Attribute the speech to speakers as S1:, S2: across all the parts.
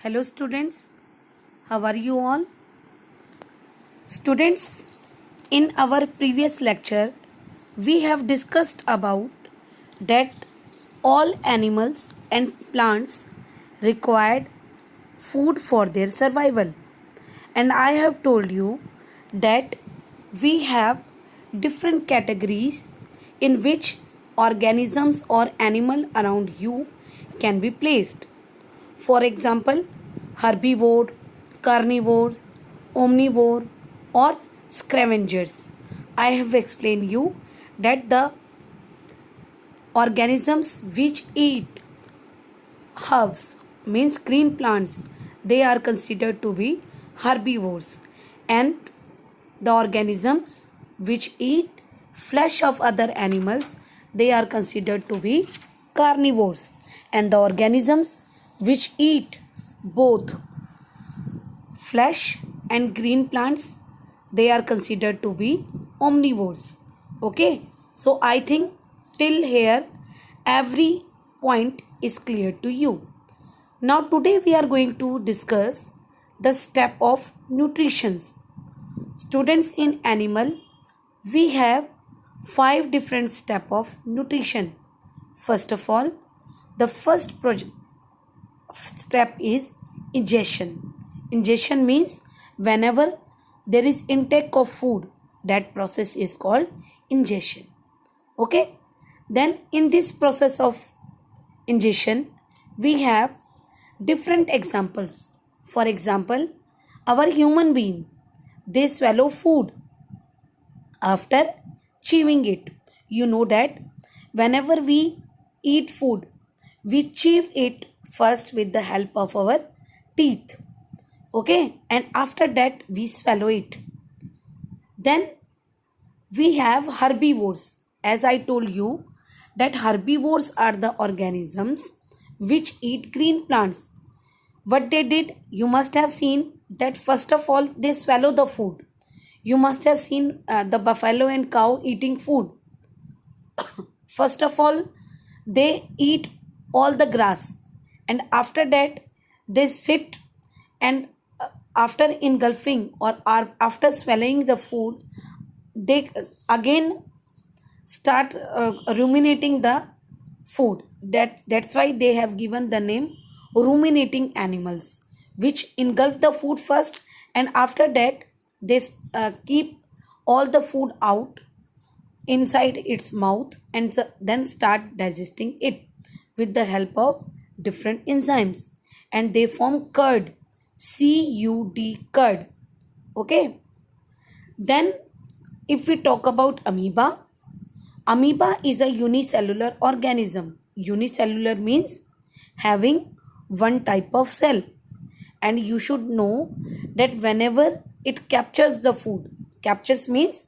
S1: Hello students, how are you all? Students, in our previous lecture, we have discussed about that all animals and plants required food for their survival. And I have told you that we have different categories in which organisms or animal around you can be placed. For example, herbivore, carnivores, omnivore, or scavengers. I have explained you that the organisms which eat herbs means green plants, they are considered to be herbivores, and the organisms which eat flesh of other animals, they are considered to be carnivores, and the organisms which eat both flesh and green plants, they are considered to be omnivores. Okay, so I think till here every point is clear to you. Now today we are going to discuss the step of nutrition. Students, in animal we have 5 different step of nutrition. First of all, the first step is ingestion. Ingestion means whenever there is intake of food, that process is called ingestion. Okay, then in this process of ingestion we have different examples. For example, our human being, they swallow food after chewing it. You know that whenever we eat food, we chew it first with the help of our teeth. Okay, and after that we swallow it. Then we have herbivores. As I told you that herbivores are the organisms which eat green plants. What they did, you must have seen that first of all they swallow the food. You must have seen the buffalo and cow eating food. First of all, they eat all the grass, and after that they sit, and after engulfing or after swallowing the food, they again start ruminating the food. That's why they have given the name ruminating animals, which engulf the food first, and after that they keep all the food out inside its mouth, and then start digesting it with the help of different enzymes, and they form curd. Curd. Okay, then if we talk about amoeba, amoeba is a unicellular organism. Unicellular means having one type of cell, and you should know that whenever it captures the food, captures means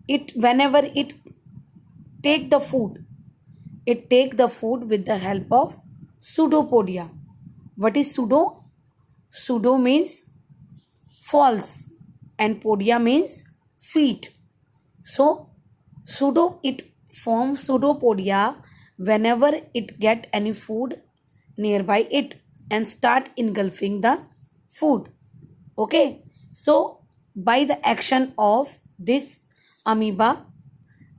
S1: it, whenever it take the food, it take the food with the help of pseudopodia. What is pseudo? Pseudo means false, and podia means feet. So it forms pseudopodia whenever it get any food nearby it and start engulfing the food. Okay, so by the action of this, amoeba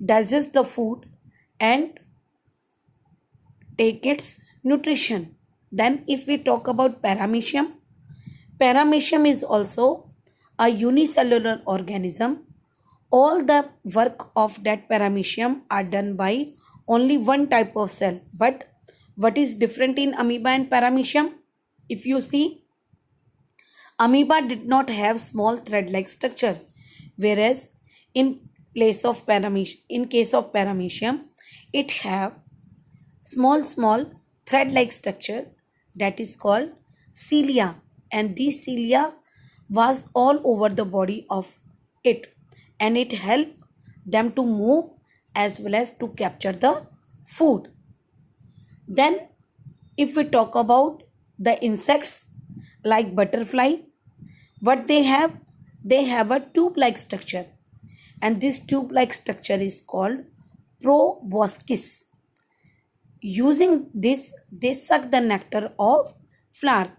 S1: digests the food and take its nutrition. Then if we talk about paramecium, paramecium is also a unicellular organism. All the work of that paramecium are done by only one type of cell. But what is different in amoeba and paramecium? If you see, amoeba did not have small thread-like structure, whereas in case of paramecium, it have small thread-like structure that is called cilia, and these cilia was all over the body of it, and it helped them to move as well as to capture the food. Then if we talk about the insects like butterfly, what they have a tube-like structure, and this tube-like structure is called proboscis. Using this, they suck the nectar of flour.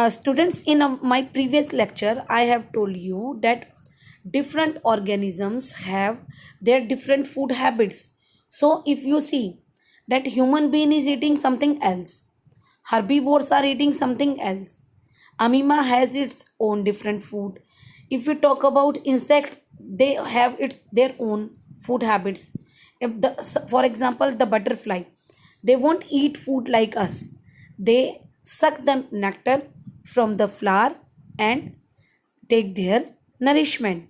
S1: Students, in my previous lecture, I have told you that different organisms have their different food habits. So, if you see that human being is eating something else, herbivores are eating something else, amoeba has its own different food. If we talk about insects, they have their own food habits. If the, for example, the butterfly, they won't eat food like us. They suck the nectar from the flower and take their nourishment.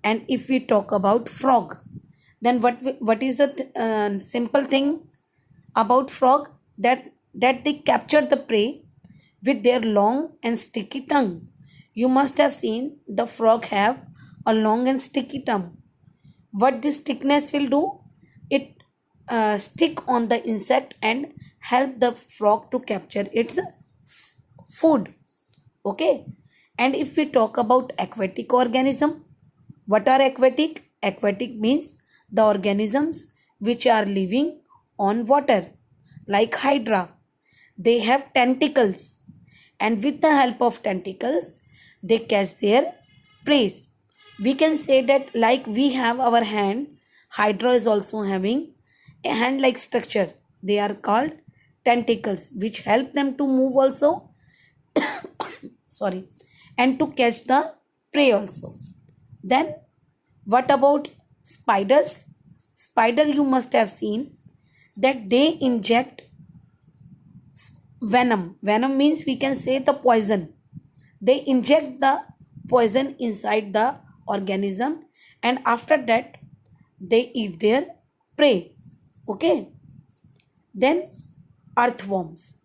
S1: And if we talk about frog, then what is the simple thing about frog, that they capture the prey with their long and sticky tongue. You must have seen the frog have a long and sticky tongue. What this thickness will do, it stick on the insect and help the frog to capture its food. Okay. And if we talk about aquatic organism, what are aquatic? Aquatic means the organisms which are living on water, like hydra. They have tentacles, and with the help of tentacles they catch their prey. We can say that like we have our hand, hydra is also having a hand like structure. They are called tentacles, which help them to move also, sorry, and to catch the prey also. Then what about spiders? Spider, you must have seen that they inject venom. Venom means we can say the poison. They inject the poison inside the organism, and after that they eat their prey. Okay. Then earthworms.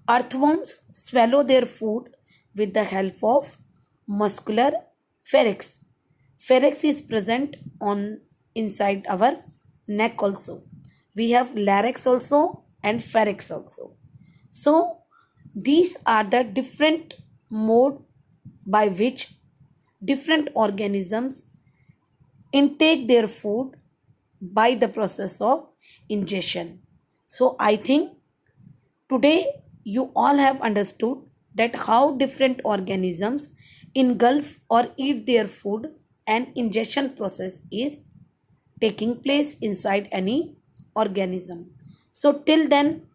S1: Earthworms swallow their food with the help of muscular pharynx. Pharynx is present on inside our neck also. We have larynx also and pharynx also. So these are the different mode by which different organisms intake their food by the process of ingestion. So I think today you all have understood that how different organisms engulf or eat their food, and ingestion process is taking place inside any organism. So till then,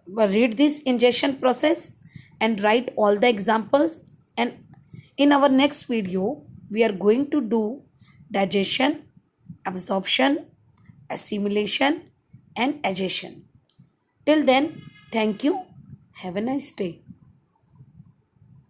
S1: read this ingestion process and write all the examples, and in our next video we are going to do digestion, absorption, assimilation and digestion. Till then, thank you. Have a nice day.